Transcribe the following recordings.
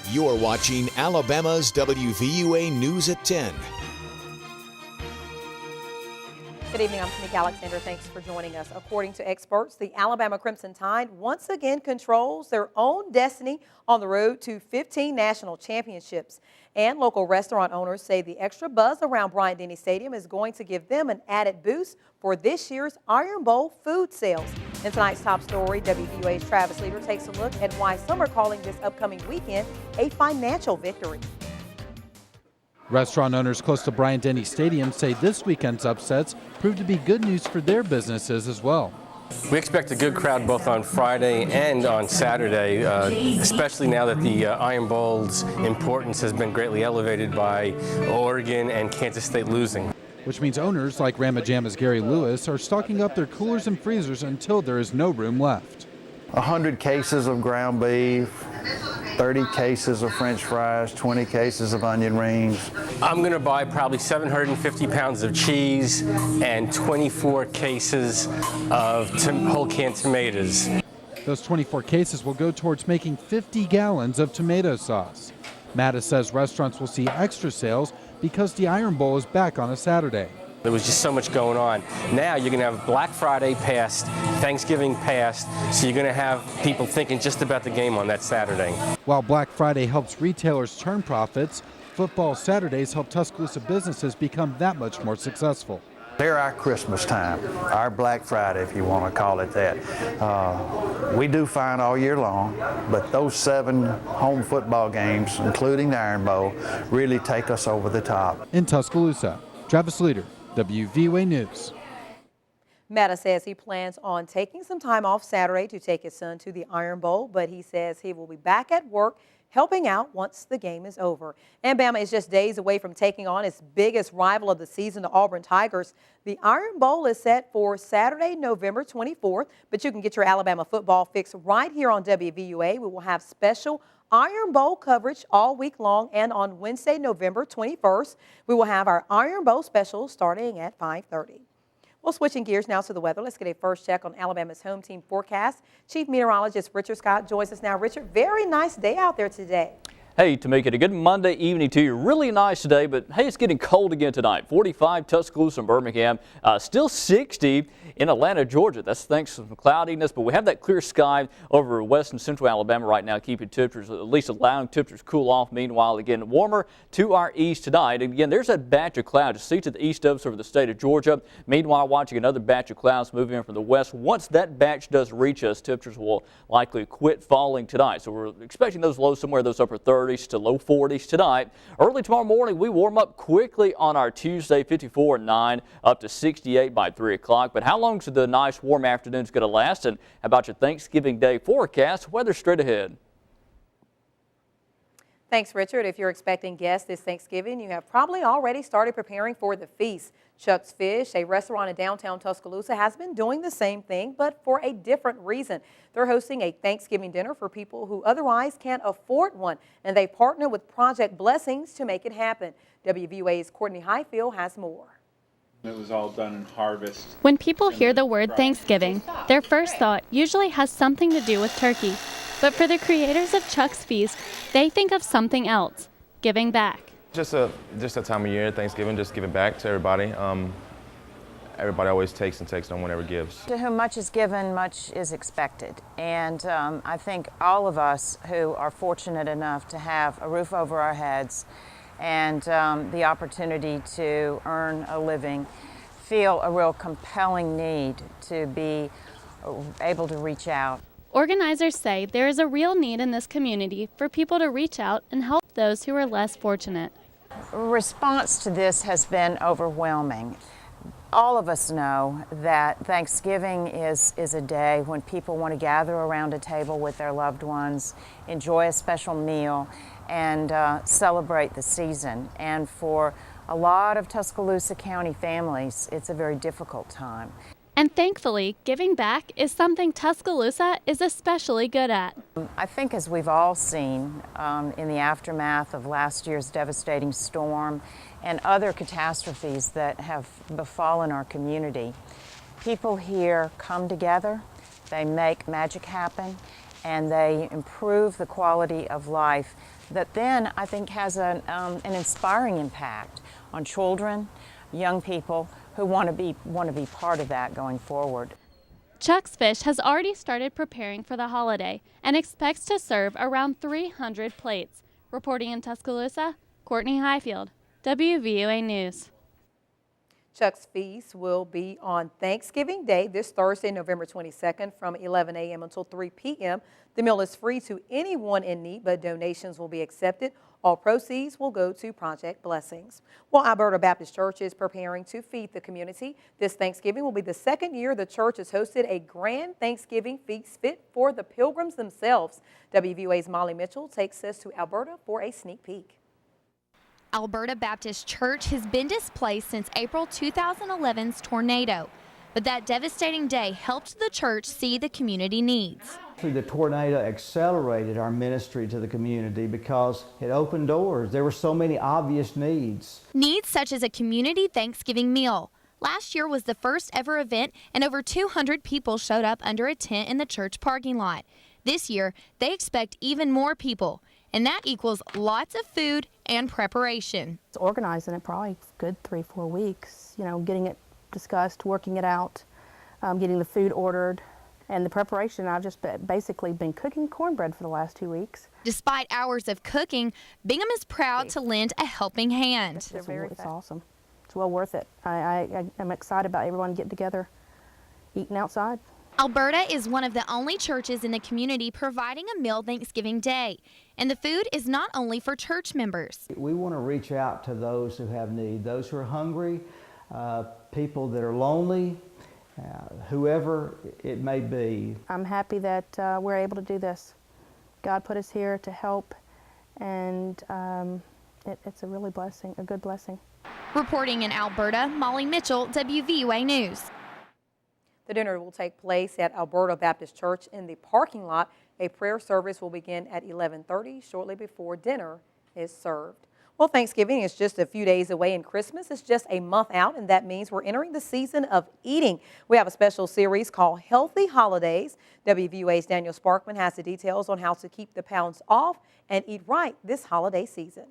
You're watching Alabama's WVUA News at 10. Good evening, I'm Tamika Alexander. Thanks for joining us. According to experts, the Alabama Crimson Tide once again controls their own destiny on the road to 15 national championships. And local restaurant owners say the extra buzz around Bryant-Denny Stadium is going to give them an added boost for this year's Iron Bowl food sales. In tonight's top story, WVUA's Travis Leader takes a look at why some are calling this upcoming weekend a financial victory. Restaurant owners close to Bryant-Denny Stadium say this weekend's upsets proved to be good news for their businesses as well. We expect a good crowd both on Friday and on Saturday, especially now that the Iron Bowl's importance has been greatly elevated by Oregon and Kansas State losing. Which means owners like Ramajama's Gary Lewis are stocking up their coolers and freezers until there is no room left. 100 cases of ground beef, 30 cases of French fries, 20 cases of onion rings. I'm going to buy probably 750 pounds of cheese and 24 cases of whole canned tomatoes. Those 24 cases will go towards making 50 gallons of tomato sauce. Mattis says restaurants will see extra sales because the Iron Bowl is back on a Saturday. There was just so much going on. Now you're going to have Black Friday past, Thanksgiving past, so you're going to have people thinking just about the game on that Saturday. While Black Friday helps retailers turn profits, football Saturdays help Tuscaloosa businesses become that much more successful. They're our Christmas time, our Black Friday, if you want to call it that. We do fine all year long, but those 7 home football games, including the Iron Bowl, really take us over the top. In Tuscaloosa, Travis Leader, WVUA News. Mattis says he plans on taking some time off Saturday to take his son to the Iron Bowl, but he says he will be back at work helping out once the game is over. And Bama is just days away from taking on its biggest rival of the season, the Auburn Tigers. The Iron Bowl is set for Saturday, November 24th, but you can get your Alabama football fix right here on WVUA. We will have special Iron Bowl coverage all week long, and on Wednesday, November 21st, we will have our Iron Bowl special starting at 5:30. Well, switching gears now to the weather. Let's get a first check on Alabama's home team forecast. Chief Meteorologist Richard Scott joins us now. Richard, very nice day out there today. Hey, Tamika, a good Monday evening to you. Really nice today, but hey, it's getting cold again tonight. 45 Tuscaloosa and Birmingham, still 60 in Atlanta, Georgia. That's thanks to some cloudiness, but we have that clear sky over west and central Alabama right now, keeping temperatures, at least allowing temperatures to cool off. Meanwhile, again, warmer to our east tonight. And again, there's that batch of clouds you see to the east of us over the state of Georgia. Meanwhile, watching another batch of clouds moving in from the west. Once that batch does reach us, temperatures will likely quit falling tonight. So we're expecting those lows somewhere, those upper 30s to low 40s tonight. Early tomorrow morning, we warm up quickly on our Tuesday, 54 at 9, up to 68 by 3 o'clock. But how long is the nice warm afternoons going to last? And how about your Thanksgiving Day forecast? Weather straight ahead. Thanks, Richard. If you're expecting guests this Thanksgiving, you have probably already started preparing for the feast. Chuck's Fish, a restaurant in downtown Tuscaloosa, has been doing the same thing, but for a different reason. They're hosting a Thanksgiving dinner for people who otherwise can't afford one, and they partner with Project Blessings to make it happen. WVUA's Courtney Highfield has more. It was all done in harvest. When people hear the word Thanksgiving, their first thought usually has something to do with turkey. But for the creators of Chuck's Feast, they think of something else, giving back. Just a time of year, Thanksgiving, just giving back to everybody. Everybody always takes and takes, no one ever gives. To whom much is given, much is expected. And I think all of us who are fortunate enough to have a roof over our heads and the opportunity to earn a living feel a real compelling need to be able to reach out. Organizers say there is a real need in this community for people to reach out and help those who are less fortunate. Response to this has been overwhelming. All of us know that Thanksgiving is a day when people want to gather around a table with their loved ones, enjoy a special meal, and celebrate the season. And for a lot of Tuscaloosa County families, it's a very difficult time. And thankfully, giving back is something Tuscaloosa is especially good at. I think as we've all seen in the aftermath of last year's devastating storm and other catastrophes that have befallen our community, people here come together, they make magic happen, and they improve the quality of life that then I think has an inspiring impact on children, young people who want to be part of that going forward. Chuck's Fish has already started preparing for the holiday and expects to serve around 300 plates. Reporting in Tuscaloosa, Courtney Highfield, WVUA News. Chuck's Feast will be on Thanksgiving Day, this Thursday, November 22nd, from 11 a.m. until 3 p.m. The meal is free to anyone in need, but donations will be accepted. All proceeds will go to Project Blessings. Well, Alberta Baptist Church is preparing to feed the community. This Thanksgiving will be the second year the church has hosted a grand Thanksgiving feast fit for the pilgrims themselves. WVUA's Molly Mitchell takes us to Alberta for a sneak peek. Alberta Baptist Church has been displaced since April 2011's tornado, but that devastating day helped the church see the community needs. The tornado accelerated our ministry to the community because it opened doors. There were so many obvious needs. Needs such as a community Thanksgiving meal. Last year was the first ever event, and over 200 people showed up under a tent in the church parking lot. This year, they expect even more people, and that equals lots of food and preparation. It's organizing it probably a good 3-4 weeks, getting it discussed, working it out, getting the food ordered. And the preparation, I've just basically been cooking cornbread for the last 2 weeks. Despite hours of cooking, Bingham is proud to lend a helping hand. It's awesome. It's well worth it. I'm excited about everyone getting together, eating outside. Alberta is one of the only churches in the community providing a meal Thanksgiving Day. And the food is not only for church members. We want to reach out to those who have need, those who are hungry, people that are lonely, whoever it may be. I'm happy that we're able to do this. God put us here to help, and it's a really blessing, a good blessing. Reporting in Alberta, Molly Mitchell, WVUA News. The dinner will take place at Alberta Baptist Church in the parking lot. A prayer service will begin at 11:30 shortly before dinner is served. Well, Thanksgiving is just a few days away, and Christmas is just a month out, and that means we're entering the season of eating. We have a special series called Healthy Holidays. WVUA's Daniel Sparkman has the details on how to keep the pounds off and eat right this holiday season.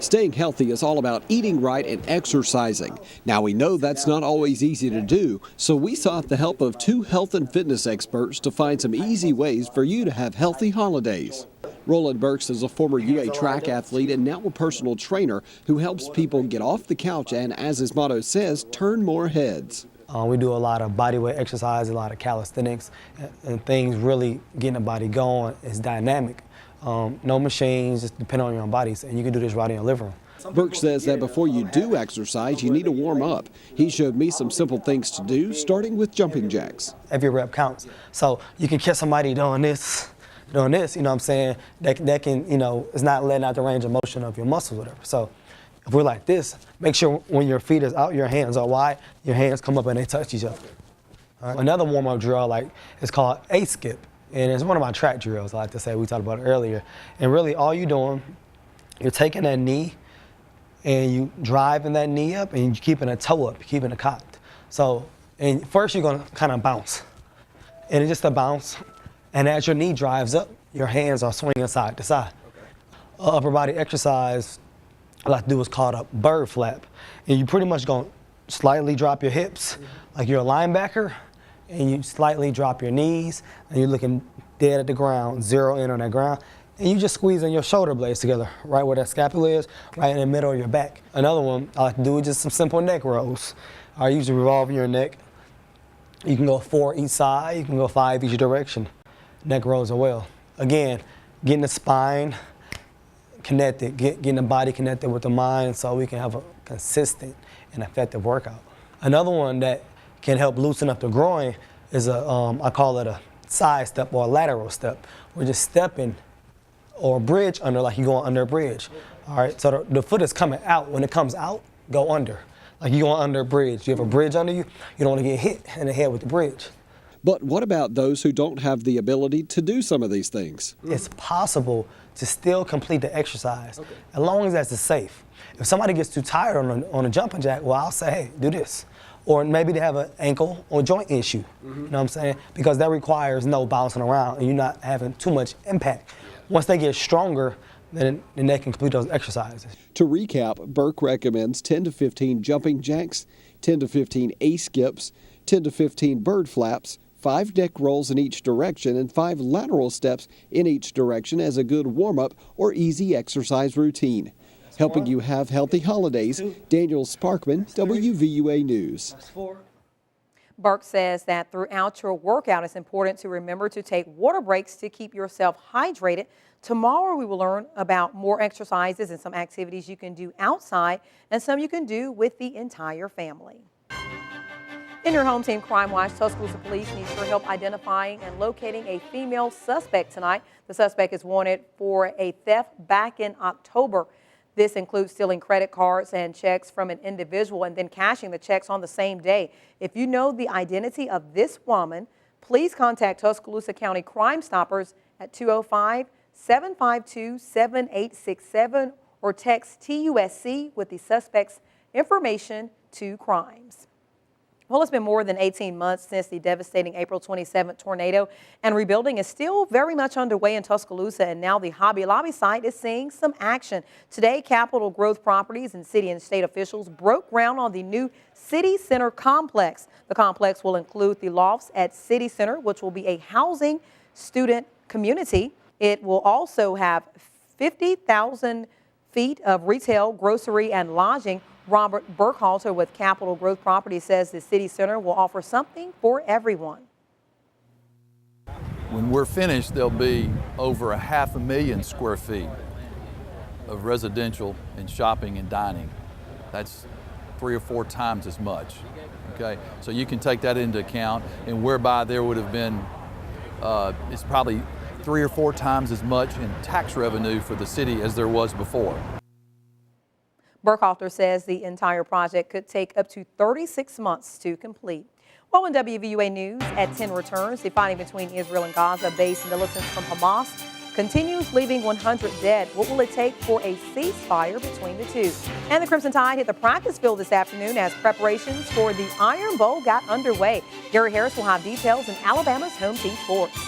Staying healthy is all about eating right and exercising. Now we know that's not always easy to do, so we sought the help of 2 health and fitness experts to find some easy ways for you to have healthy holidays. Roland Burks is a former UA track athlete and now a personal trainer who helps people get off the couch and, as his motto says, turn more heads. We do a lot of bodyweight exercise, a lot of calisthenics, and things really getting the body going. It's dynamic. No machines, just depend on your own bodies, and you can do this right in your living room. Burke says that before you do exercise, you need to warm up. He showed me some simple things to do, starting with jumping jacks. Every rep counts. So you can catch somebody doing this, you know what I'm saying? That can, it's not letting out the range of motion of your muscles or whatever. So if we're like this, make sure when your feet is out, your hands are wide, your hands come up and they touch each other. All right? Another warm-up drill it's called A-skip. And it's one of my track drills, I like to say, we talked about it earlier. And really all you're doing, you're taking that knee and you driving that knee up and you're keeping a toe up, you're keeping it cocked. So, and first you're gonna kind of bounce. And it's just a bounce. And as your knee drives up, your hands are swinging side to side. Okay. Upper body exercise I like to do is called a bird flap. And you pretty much gonna slightly drop your hips like you're a linebacker, and you slightly drop your knees, and you're looking dead at the ground, zero in on that ground, and you just squeezing your shoulder blades together, right where that scapula is, right in the middle of your back. Another one I like to do is just some simple neck rolls. I usually revolve your neck. You can go 4 each side, you can go 5 each direction. Neck rolls as well. Again, getting the spine connected, getting the body connected with the mind so we can have a consistent and effective workout. Another one that can help loosen up the groin is I call it a side step or a lateral step. We're just stepping or a bridge under, like you're going under a bridge. All right, so the foot is coming out. When it comes out, go under. Like you're going under a bridge. You have a bridge under you, you don't want to get hit in the head with the bridge. But what about those who don't have the ability to do some of these things? It's possible to still complete the exercise, as long as that's safe. If somebody gets too tired on a jumping jack, well, I'll say, hey, do this. or maybe they have an ankle or joint issue. You know what I'm saying? Because that requires no bouncing around and you're not having too much impact. Once they get stronger, then they can complete those exercises. To recap, Burke recommends 10 to 15 jumping jacks, 10 to 15 A-skips, 10 to 15 bird flaps, 5 neck rolls in each direction, and 5 lateral steps in each direction as a good warm-up or easy exercise routine. Helping you have healthy holidays, Daniel Sparkman, WVUA News. Burke says that throughout your workout, it's important to remember to take water breaks to keep yourself hydrated. Tomorrow, we will learn about more exercises and some activities you can do outside and some you can do with the entire family. In your home team Crime Watch, Tuscaloosa Police needs your help identifying and locating a female suspect tonight. The suspect is wanted for a theft back in October. This includes stealing credit cards and checks from an individual and then cashing the checks on the same day. If you know the identity of this woman, please contact Tuscaloosa County Crime Stoppers at 205-752-7867 or text TUSC with the suspect's information to crimes. Well, it's been more than 18 months since the devastating April 27th tornado, and rebuilding is still very much underway in Tuscaloosa, and now the Hobby Lobby site is seeing some action. Today, Capital Growth Properties and city and state officials broke ground on the new City Center complex. The complex will include the lofts at City Center, which will be a housing student community. It will also have 50,000 feet of retail, grocery, and lodging. Robert Burkhalter with Capital Growth Properties says the City Center will offer something for everyone. When we're finished, there'll be over 500,000 square feet of residential and shopping and dining. That's 3 or 4 times as much. Okay, so you can take that into account, and whereby there would have been, it's probably 3 or 4 times as much in tax revenue for the city as there was before. Burkhalter says the entire project could take up to 36 months to complete. Well, in WVUA News at 10 returns, the fighting between Israel and Gaza-based militants from Hamas continues, leaving 100 dead. What will it take for a ceasefire between the two? And the Crimson Tide hit the practice field this afternoon as preparations for the Iron Bowl got underway. Gary Harris will have details in Alabama's home team sports.